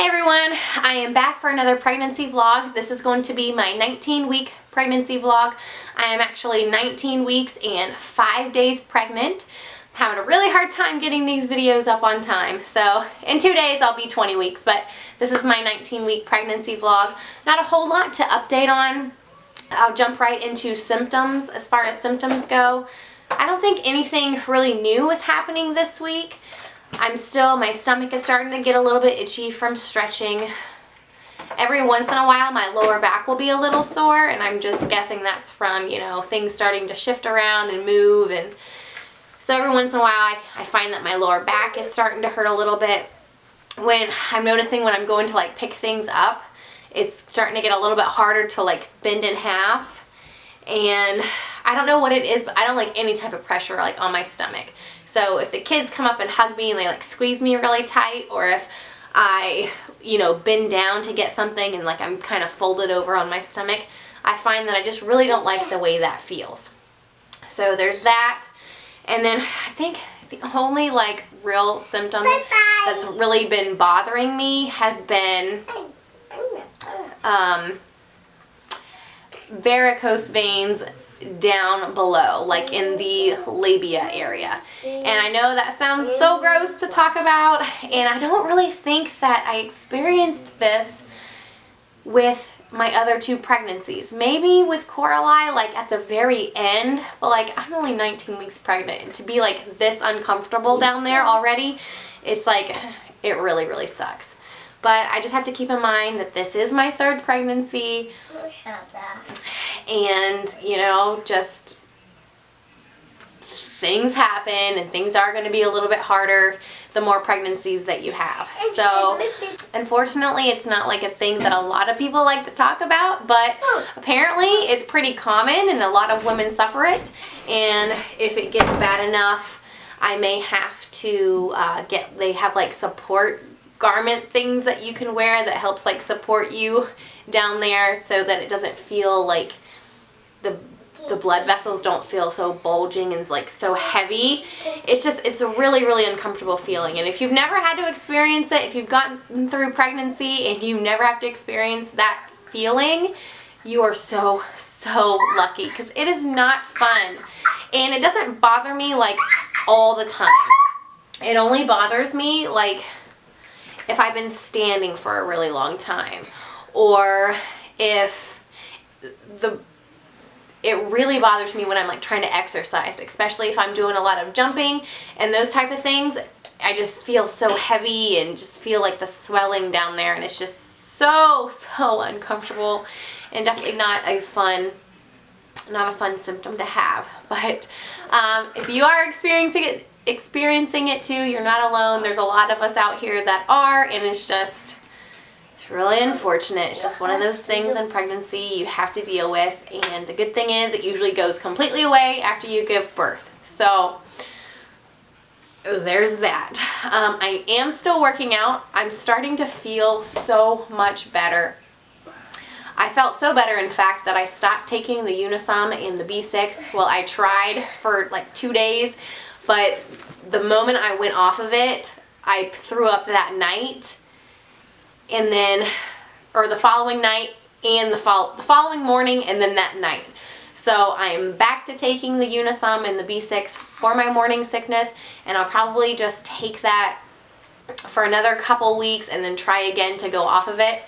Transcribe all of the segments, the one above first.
Hey everyone, I am back for another pregnancy vlog. This is going to be my 19-week pregnancy vlog. I am actually 19 weeks and 5 days pregnant. I'm having a really hard time getting these videos up on time. So in 2 days I'll be 20 weeks, but this is my 19-week pregnancy vlog. Not a whole lot to update on. I'll jump right into symptoms. As far as symptoms go, I don't think anything really new is happening this week. My stomach is starting to get a little bit itchy from stretching. Every once in a while my lower back will be a little sore, and I'm just guessing that's from, things starting to shift around and move. And so every once in a while I find that my lower back is starting to hurt a little bit. When I'm noticing when I'm going to pick things up, it's starting to get a little bit harder to bend in half. And I don't know what it is, but I don't like any type of pressure on my stomach. So if the kids come up and hug me and they squeeze me really tight, or if I, bend down to get something and I'm kind of folded over on my stomach, I find that I just really don't like the way that feels. So there's that. And then I think the only real symptom that's really been bothering me has been varicose veins down below, in the labia area. And I know that sounds so gross to talk about, and I don't really think that I experienced this with my other 2 pregnancies. Maybe with Coralie, at the very end, but I'm only 19 weeks pregnant, and to be this uncomfortable down there already, it's it really, really sucks. But I just have to keep in mind that this is my 3rd pregnancy. And, just things happen, and things are going to be a little bit harder the more pregnancies that you have. So, unfortunately, it's not a thing that a lot of people like to talk about, but apparently it's pretty common and a lot of women suffer it. And if it gets bad enough, I may have to they have support garment things that you can wear that helps support you down there, so that it doesn't feel the blood vessels don't feel so bulging and so heavy. It's a really, really uncomfortable feeling. And if you've never had to experience it, if you've gotten through pregnancy and you never have to experience that feeling, you are so, so lucky, because it is not fun. And it doesn't bother me all the time. It only bothers me if I've been standing for a really long time, or if it really bothers me when I'm trying to exercise, especially if I'm doing a lot of jumping and those type of things. I just feel so heavy and just feel the swelling down there, and it's just so, so uncomfortable, and definitely not a fun symptom to have. But if you are experiencing it too, you're not alone. There's a lot of us out here that are, and it's really unfortunate. It's just one of those things in pregnancy you have to deal with, and the good thing is it usually goes completely away after you give birth. So there's that. I am still working out. I'm starting to feel so much better. I felt so better, in fact, that I stopped taking the Ultrasound and the B6. Well, I tried for 2 days, but the moment I went off of it, I threw up that night, and then, or the following night, and the following morning, and then that night. So I'm back to taking the Ultrasound and the B6 for my morning sickness, and I'll probably just take that for another couple weeks and then try again to go off of it.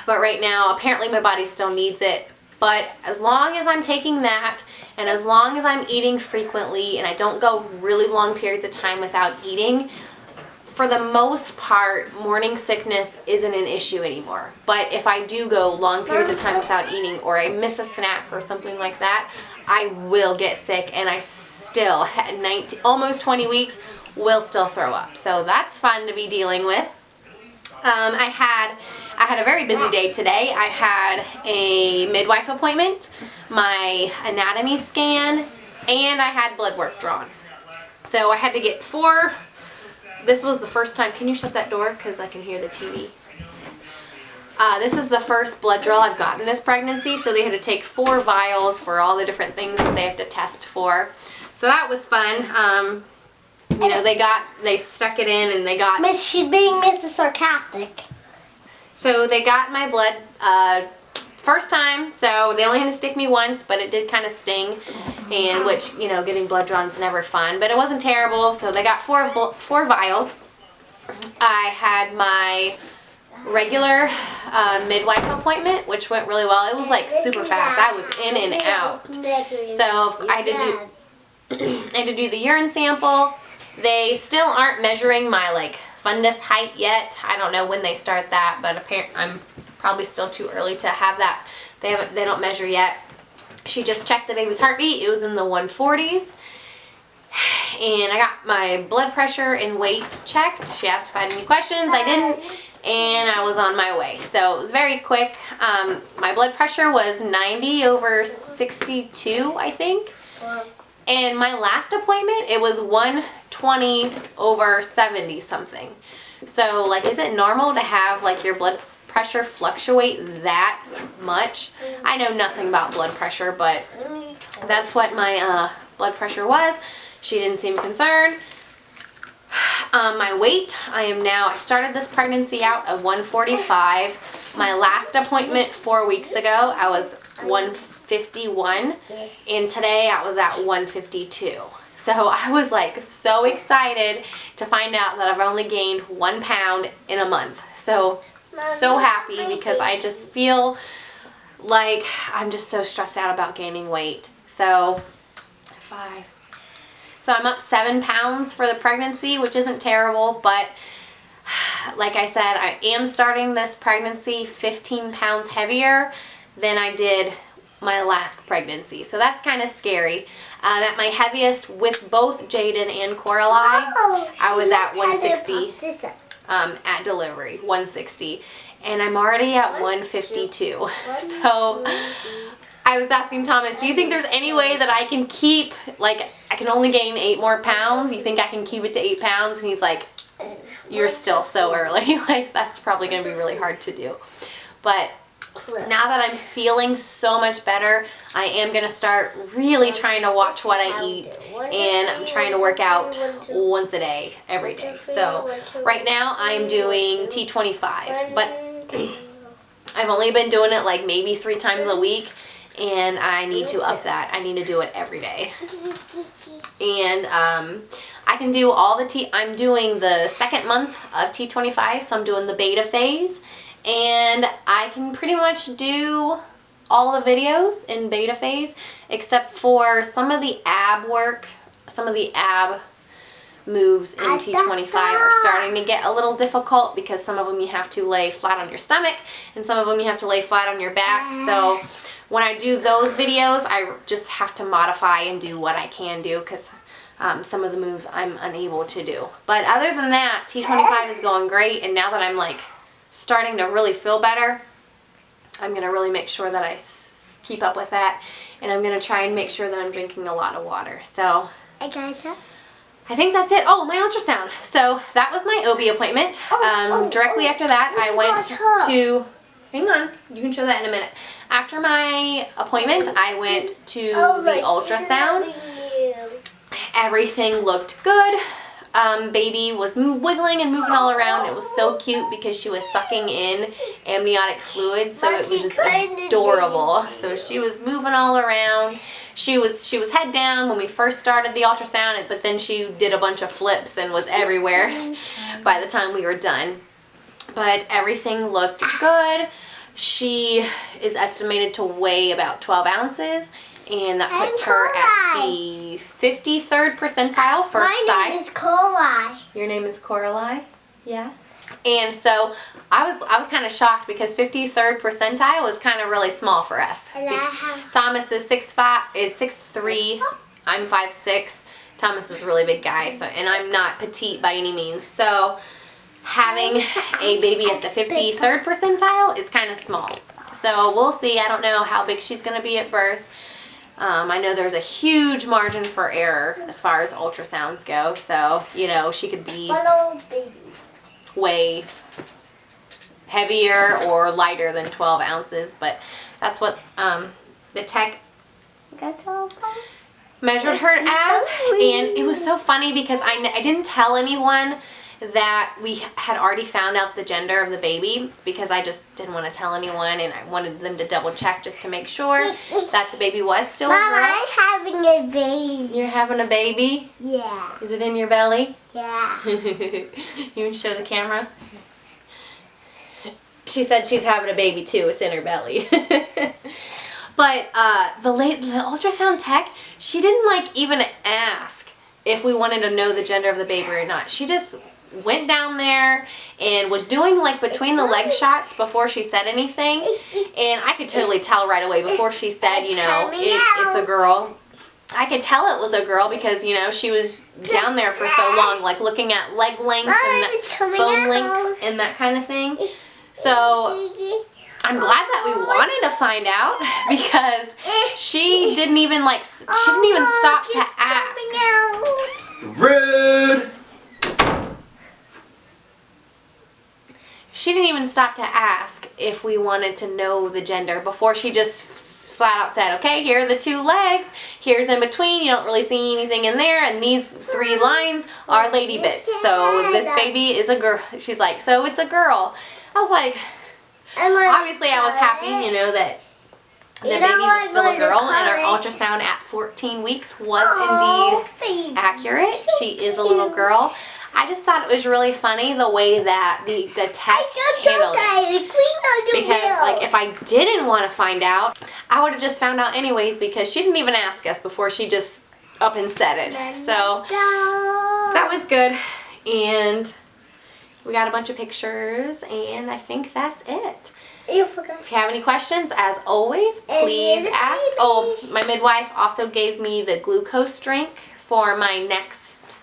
But right now, apparently my body still needs it. But as long as I'm taking that, and as long as I'm eating frequently, and I don't go really long periods of time without eating, for the most part, morning sickness isn't an issue anymore. But if I do go long periods of time without eating, or I miss a snack or something like that, I will get sick, and I still, at almost 20 weeks, will still throw up. So that's fun to be dealing with. I had a very busy day today. I had a midwife appointment, my anatomy scan, and I had blood work drawn. So I had to get 4. This was the first time. Can you shut that door? Because I can hear the TV. This is the first blood draw I've gotten this pregnancy, so they had to take 4 vials for all the different things that they have to test for. So that was fun. You know, they stuck it in and they got... She's being Mrs. Sarcastic. So they got my blood first time, so they only had to stick me once, but it did kind of sting, and which, you know, getting blood drawn is never fun, but it wasn't terrible. So they got four vials. I had my regular midwife appointment, which went really well. It was like super fast. I was in and out. So I had to do the urine sample. They still aren't measuring my like fundus height yet. I don't know when they start that, but apparently I'm probably still too early to have that. They don't measure yet. She just checked the baby's heartbeat. It was in the 140s. And I got my blood pressure and weight checked. She asked if I had any questions. I didn't, and I was on my way. So it was very quick. My blood pressure was 90/62, I think. And my last appointment, it was 120/70 something. So, like, is it normal to have, like, your blood pressure fluctuate that much? I know nothing about blood pressure, but that's what my blood pressure was. She didn't seem concerned. My weight, I started this pregnancy out at 145. My last appointment 4 weeks ago, I was 151, and today I was at 152. So I was like so excited to find out that I've only gained 1 pound in a month. So happy, because I just feel like I'm just so stressed out about gaining weight. So I'm up 7 pounds for the pregnancy, which isn't terrible, but like I said, I am starting this pregnancy 15 pounds heavier than I did my last pregnancy. So that's kind of scary. At my heaviest with both Jaden and Coralie, I was at 160 at delivery, 160. And I'm already at 152. So I was asking Thomas, do you think there's any way that I can keep, like, I can only gain 8 more pounds? You think I can keep it to 8 pounds? And he's like, you're still so early. Like, that's probably going to be really hard to do. But now that I'm feeling so much better, I am going to start really trying to watch what I eat, and I'm trying to work out once a day, every day. So right now I'm doing T25, but I've only been doing it like maybe 3 times a week, and I need to up that. I need to do it every day. And I can do all the I'm doing the 2nd month of T25, so I'm doing the beta phase. And I can pretty much do all the videos in beta phase, except for some of the ab work, some of the ab moves in T25 are starting to get a little difficult, because some of them you have to lay flat on your stomach, and some of them you have to lay flat on your back. So when I do those videos, I just have to modify and do what I can do, because some of the moves I'm unable to do. But other than that, T25 is going great, and now that I'm like starting to really feel better, I'm going to really make sure that I keep up with that, and I'm going to try and make sure that I'm drinking a lot of water. So I think that's it. Oh, my ultrasound. So that was my OB appointment. Directly after that, I went to, hang on, you can show that in a minute. After my appointment, I went to the ultrasound. Everything looked good. Baby was wiggling and moving all around. It was so cute because she was sucking in amniotic fluid, so it was just adorable. So she was moving all around. She was head down when we first started the ultrasound, but then she did a bunch of flips and was everywhere by the time we were done. But everything looked good. She is estimated to weigh about 12 ounces. And that puts her at the 53rd percentile for size. My name is Coralie. Your name is Coralie? Yeah. And so I was kind of shocked, because 53rd percentile was kind of really small for us. Thomas is 6'3". I'm 5'6". Thomas is a really big guy, so, and I'm not petite by any means. So having a baby at the 53rd percentile is kind of small. So we'll see. I don't know how big she's going to be at birth. I know there's a huge margin for error as far as ultrasounds go, so, you know, she could be way heavier or lighter than 12 ounces, but that's what the tech measured her as, and it was so funny because I didn't tell anyone that we had already found out the gender of the baby because I just didn't want to tell anyone, and I wanted them to double check just to make sure that the baby was still a girl. Mom, I'm having a baby. You're having a baby? Yeah. Is it in your belly? Yeah. You want to show the camera? She said she's having a baby too. It's in her belly. But the ultrasound tech, she didn't like even ask if we wanted to know the gender of the baby or not. She just went down there and was doing like between the leg shots before she said anything, and I could totally tell right away before she said, you know, it's a girl. I could tell it was a girl because, you know, she was down there for so long, like looking at leg length and bone length and that kind of thing. So I'm glad that we wanted to find out because she didn't even stop to ask. Rude! She didn't even stop to ask if we wanted to know the gender before she just flat out said, okay, here are the 2 legs, here's in between, you don't really see anything in there, and these 3 lines are lady bits. So this baby is a girl. She's like, so it's a girl. I was like, obviously I was happy, you know, that the baby was still a girl, and our ultrasound at 14 weeks was indeed accurate. She is a little girl. I just thought it was really funny the way that the tech handled it. Because like if I didn't want to find out, I would have just found out anyways because she didn't even ask us before she just up and said it. So that was good. And we got a bunch of pictures, and I think that's it. If you have any questions, as always, please ask. Oh, my midwife also gave me the glucose drink for my next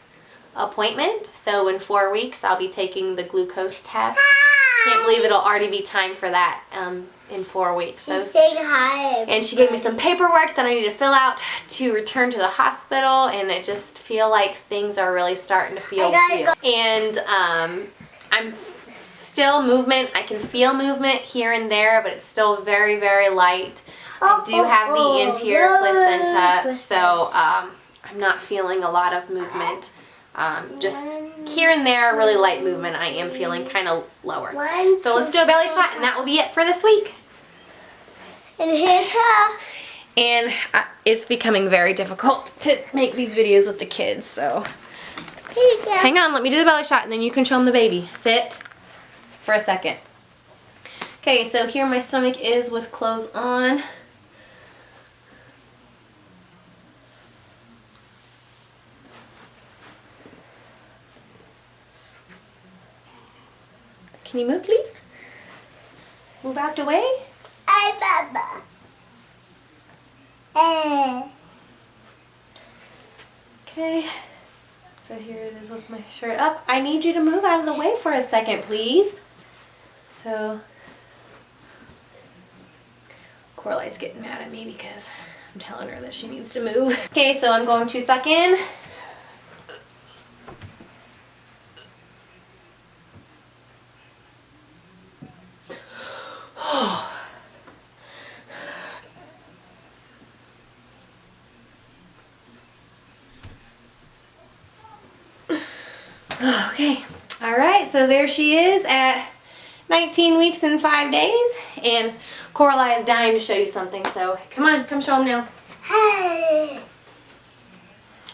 appointment. So in 4 weeks, I'll be taking the glucose test. Can't believe it'll already be time for that in 4 weeks. She's saying hi. And she gave me some paperwork that I need to fill out to return to the hospital, and I just feel like things are really starting to feel real. And I'm still movement. I can feel movement here and there, but it's still very, very light. I do have the anterior placenta, so I'm not feeling a lot of movement. Just here and there, really light movement. I am feeling kind of lower. So let's do a belly shot, and that will be it for this week. And here's her. And it's becoming very difficult to make these videos with the kids, so hang on, let me do the belly shot, and then you can show them the baby. Sit for a second. Okay, so here my stomach is with clothes on. Can you move, please? Move out the way. Hi, Baba. Okay. So here it is with my shirt up. I need you to move out of the way for a second, please. So, Coralei's getting mad at me because I'm telling her that she needs to move. Okay, so I'm going to suck in. Okay, all right, so there she is at 19 weeks and 5 days, and Coralie is dying to show you something, so come on, come show them now. Hey.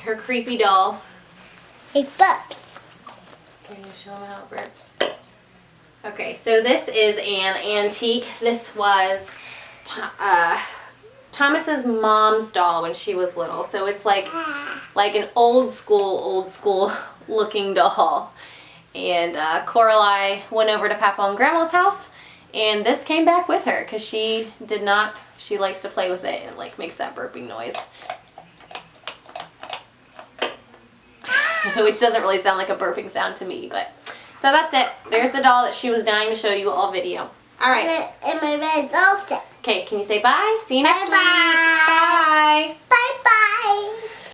Her creepy doll. It burps. Can you show them how it burps? Okay, so this is an antique. This was Thomas's mom's doll when she was little, so it's like an old school looking doll. And Coralie went over to Papa and Grandma's house, and this came back with her because she likes to play with it, and it like makes that burping noise. Which doesn't really sound like a burping sound to me, but so that's it. There's the doll that she was dying to show you all video. All right. And my bed is all set. Okay, can you say bye? See you next week. Bye-bye. Bye. Bye-bye.